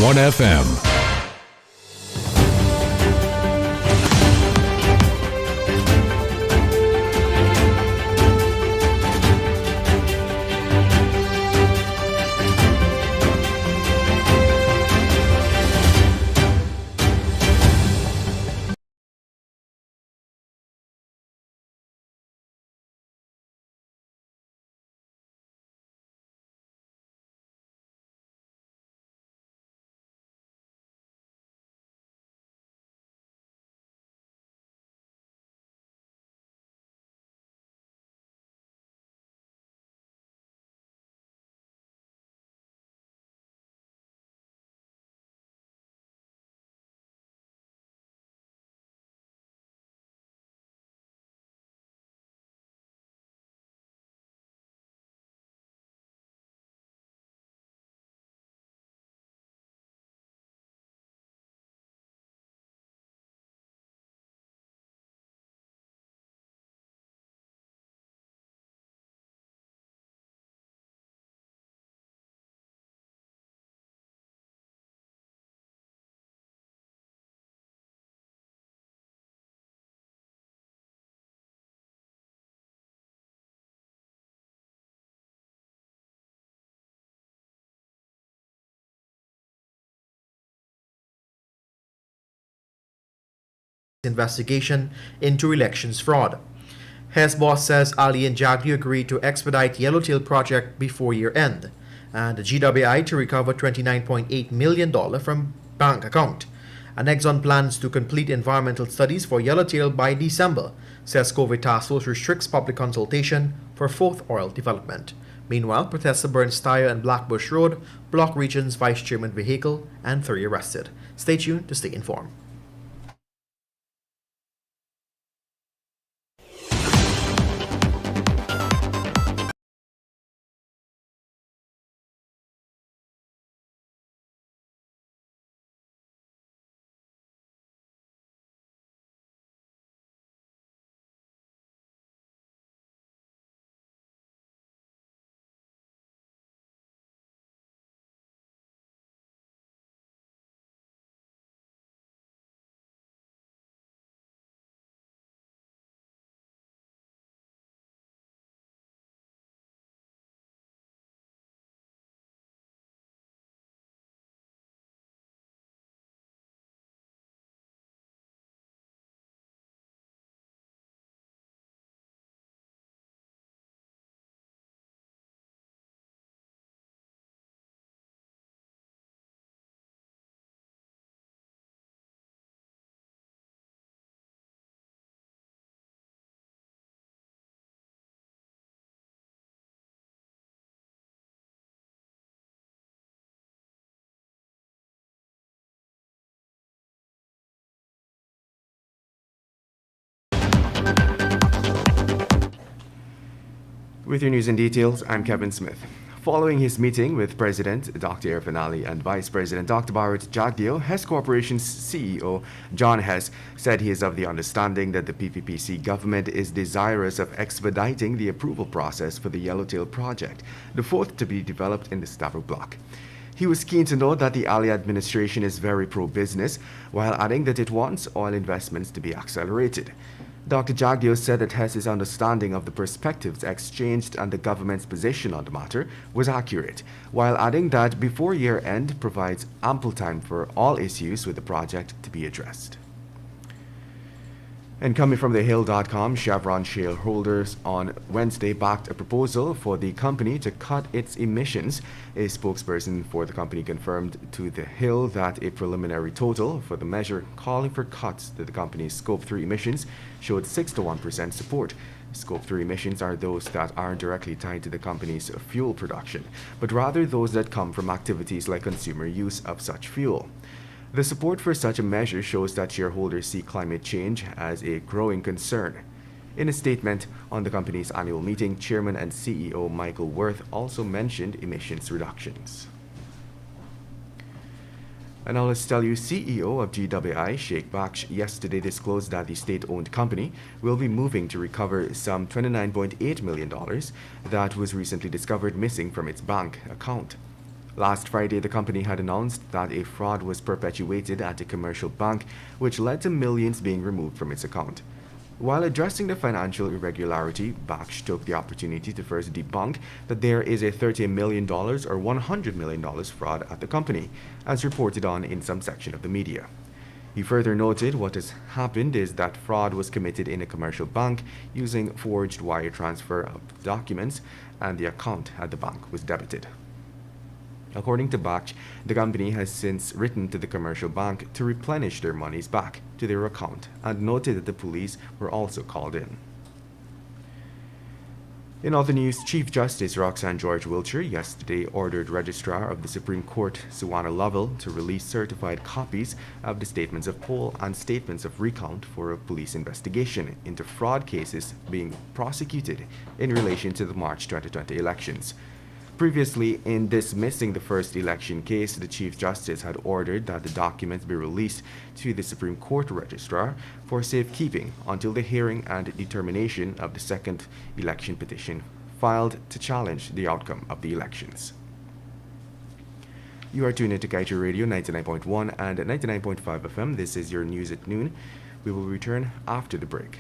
101 FM. Investigation into elections fraud. Hess boss says Ali and Jagdeo agreed to expedite Yellowtail project before year end, and the GWI to recover $29.8 million from bank account. And Exxon plans to complete environmental studies for Yellowtail by December, says COVID task force restricts public consultation for fourth oil development. Meanwhile, protester burns tire on Blackbush Road, block region's vice chairman vehicle, and 3 arrested. Stay tuned to stay informed. With your news and details, I'm Kevin Smith. Following his meeting with President Dr. Irfan Ali and Vice President Dr. Bharat Jagdeo, Hess Corporation's CEO John Hess said he is of the understanding that the PPPC government is desirous of expediting the approval process for the Yellowtail project, the fourth to be developed in the Stavro block. He was keen to note that the Ali administration is very pro-business, while adding that it wants oil investments to be accelerated. Dr. Jagdeo said that Hess's understanding of the perspectives exchanged and the government's position on the matter was accurate, while adding that before year end provides ample time for all issues with the project to be addressed. And coming from thehill.com, Chevron shareholders on Wednesday backed a proposal for the company to cut its emissions. A spokesperson for the company confirmed to The Hill that a preliminary total for the measure calling for cuts to the company's Scope 3 emissions showed 6 to 1% support. Scope 3 emissions are those that aren't directly tied to the company's fuel production, but rather those that come from activities like consumer use of such fuel. The support for such a measure shows that shareholders see climate change as a growing concern. In a statement on the company's annual meeting, Chairman and CEO Michael Worth also mentioned emissions reductions. And now let's tell you, CEO of GWI, Sheikh Baksh, yesterday disclosed that the state-owned company will be moving to recover some $29.8 million that was recently discovered missing from its bank account. Last Friday, the company had announced that a fraud was perpetuated at a commercial bank, which led to millions being removed from its account. While addressing the financial irregularity, Baksh took the opportunity to first debunk that there is a $30 million or $100 million fraud at the company, as reported on in some section of the media. He further noted what has happened is that fraud was committed in a commercial bank using forged wire transfer of documents, and the account at the bank was debited. According to Baksh, the company has since written to the commercial bank to replenish their monies back to their account and noted that the police were also called in. In other news, Chief Justice Roxanne George Wiltshire yesterday ordered Registrar of the Supreme Court, Suwana Lovell, to release certified copies of the statements of poll and statements of recount for a police investigation into fraud cases being prosecuted in relation to the March 2020 elections. Previously, in dismissing the first election case, the Chief Justice had ordered that the documents be released to the Supreme Court Registrar for safekeeping until the hearing and determination of the second election petition filed to challenge the outcome of the elections. You are tuned into Kaieteur Radio 99.1 and 99.5 FM. This is your news at noon. We will return after the break.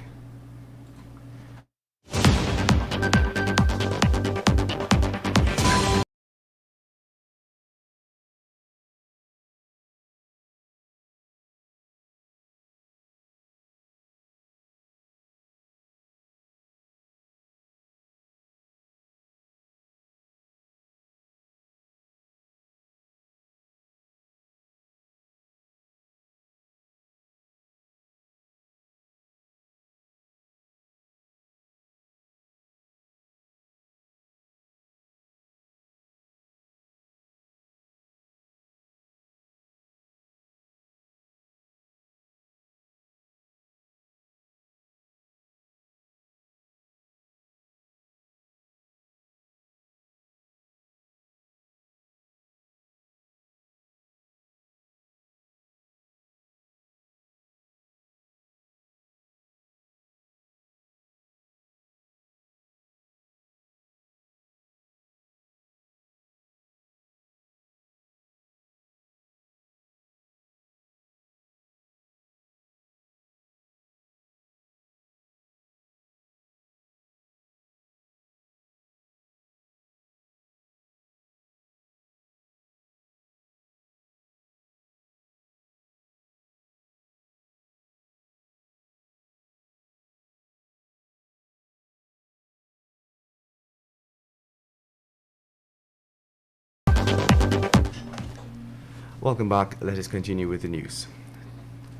Welcome back. Let us continue with the news.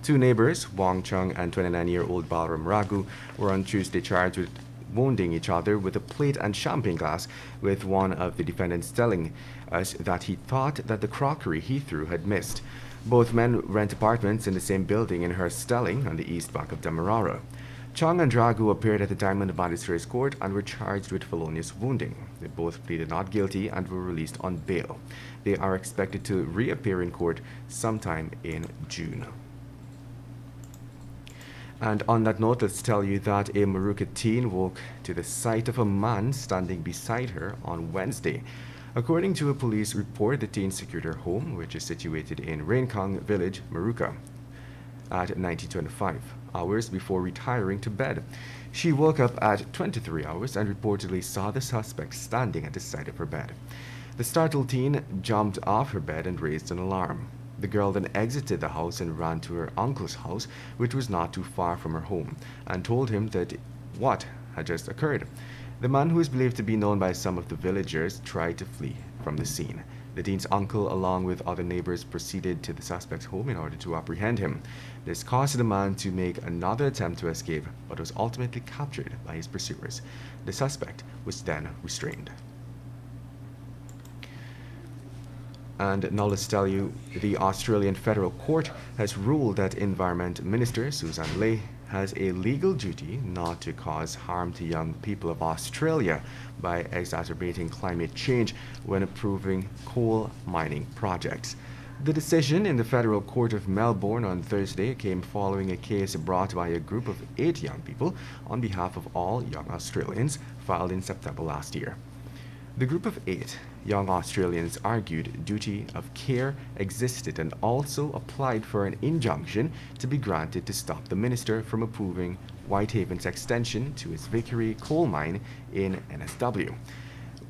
Two neighbors, Wong Chung and 29-year-old Balram Raghu, were on Tuesday charged with wounding each other with a plate and champagne glass, with one of the defendants telling us that he thought that the crockery he threw had missed. Both men rent apartments in the same building in Hurst-Stelling on the east bank of Demerara. Chung and Raghu appeared at the time in the magistrate's court and were charged with felonious wounding. They both pleaded not guilty and were released on bail. They are expected to reappear in court sometime in June. And on that note, let's tell you that a Maruka teen woke to the sight of a man standing beside her on Wednesday. According to a police report, the teen secured her home, which is situated in Rainkong Village, Maruka, at 19:25 hours before retiring to bed. She woke up at 23 hours and reportedly saw the suspect standing at the side of her bed. The startled teen jumped off her bed and raised an alarm. The girl then exited the house and ran to her uncle's house, which was not too far from her home, and told him that what had just occurred. The man, who is believed to be known by some of the villagers, tried to flee from the scene. The teen's uncle, along with other neighbors, proceeded to the suspect's home in order to apprehend him. This caused the man to make another attempt to escape, but was ultimately captured by his pursuers. The suspect was then restrained. And now let's tell you, the Australian Federal Court has ruled that Environment Minister Susan Ley has a legal duty not to cause harm to young people of Australia by exacerbating climate change when approving coal mining projects. The decision in the Federal Court of Melbourne on Thursday came following a case brought by a group of 8 young people on behalf of all young Australians, filed in September last year. The group of 8 young Australians argued duty of care existed and also applied for an injunction to be granted to stop the minister from approving Whitehaven's extension to its Vickery coal mine in NSW,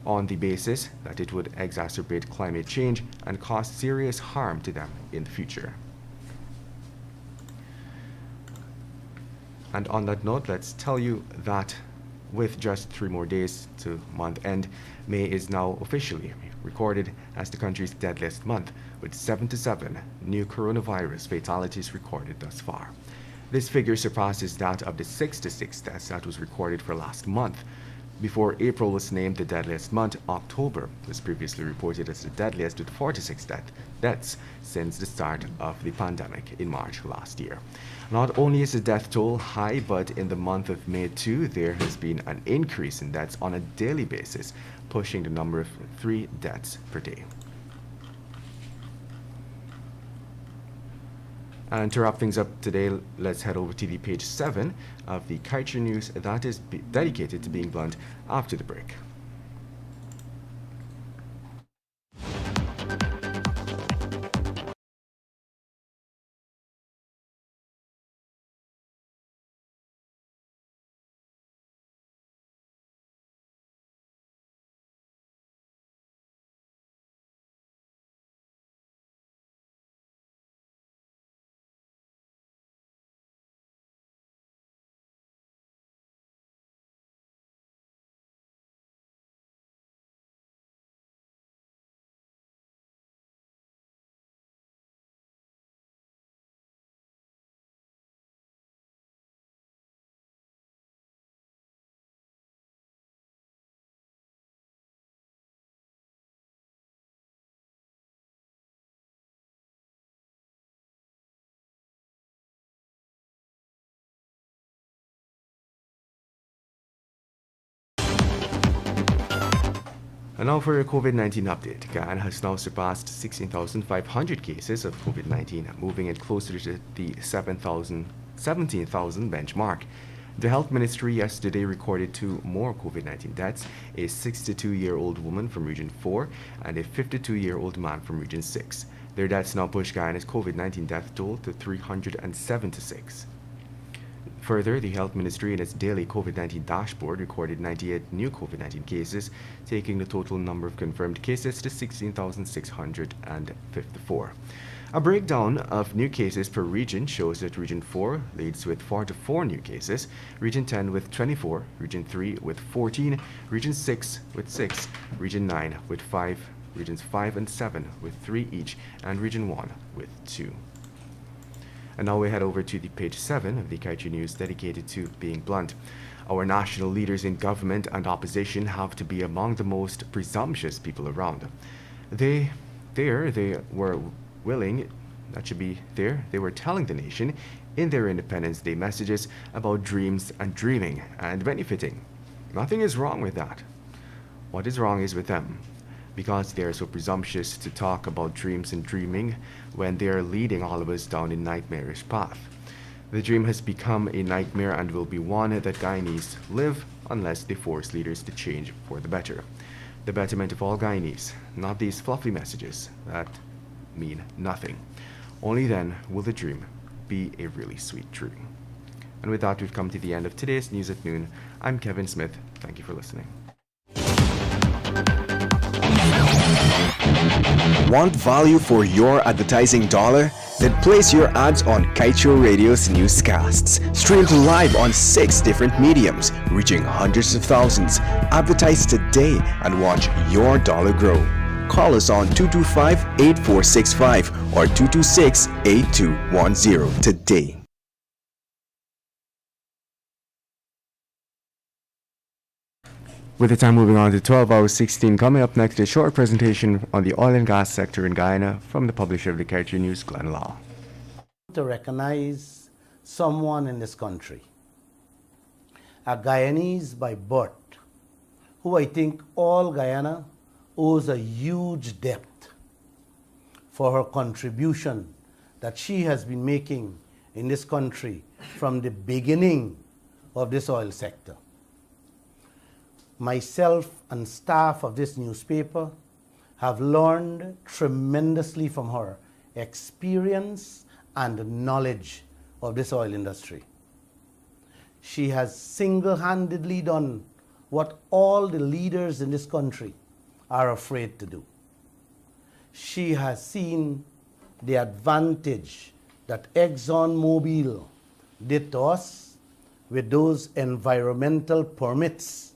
on the basis that it would exacerbate climate change and cause serious harm to them in the future. And on that note, let's tell you that with just 3 more days to month end, May is now officially recorded as the country's deadliest month, with 77 new coronavirus fatalities recorded thus far. This figure surpasses that of the 66 deaths that was recorded for last month. Before April was named the deadliest month, October was previously reported as the deadliest with 46 deaths since the start of the pandemic in March last year. Not only is the death toll high, but in the month of May too, there has been an increase in deaths on a daily basis, pushing the number of 3 deaths per day. And to wrap things up today, let's head over to the page 7 of the Kaieteur News that is dedicated to being blunt after the break. And now for a COVID-19 update. Guyana has now surpassed 16,500 cases of COVID-19, moving it closer to the 17,000 benchmark. The Health Ministry yesterday recorded 2 more COVID-19 deaths, a 62-year-old woman from Region 4 and a 52-year-old man from Region 6. Their deaths now push Guyana's COVID-19 death toll to 376. Further, the Health Ministry in its daily COVID-19 dashboard recorded 98 new COVID-19 cases, taking the total number of confirmed cases to 16,654. A breakdown of new cases per region shows that Region 4 leads with 44 new cases, Region 10 with 24, Region 3 with 14, Region 6 with 6, Region 9 with 5, Regions 5 and 7 with 3 each, and Region 1 with 2. And now we head over to the page 7 of the Kaieteur News dedicated to being blunt. Our national leaders in government and opposition have to be among the most presumptuous people around. They were willing, they were telling the nation in their Independence Day messages about dreams and dreaming and benefiting. Nothing is wrong with that. What is wrong is with them, because they are so presumptuous to talk about dreams and dreaming when they are leading all of us down a nightmarish path. The dream has become a nightmare and will be one that Guyanese live unless they force leaders to change for the better. The betterment of all Guyanese, not these fluffy messages that mean nothing. Only then will the dream be a really sweet dream. And with that, we've come to the end of today's News at Noon. I'm Kevin Smith. Thank you for listening. Want value for your advertising dollar? Then place your ads on Kaieteur Radio's newscasts. Streamed live on 6 different mediums, reaching hundreds of thousands. Advertise today and watch your dollar grow. Call us on 225-8465 or 226-8210 today. With the time moving on to 12 hours 16, coming up next, a short presentation on the oil and gas sector in Guyana from the publisher of the Kaieteur News, Glenn Lau. To recognize someone in this country, a Guyanese by birth, who I think all Guyana owes a huge debt for her contribution that she has been making in this country from the beginning of this oil sector. Myself and staff of this newspaper have learned tremendously from her experience and knowledge of this oil industry. She has single-handedly done what all the leaders in this country are afraid to do. She has seen the advantage that ExxonMobil did to us with those environmental permits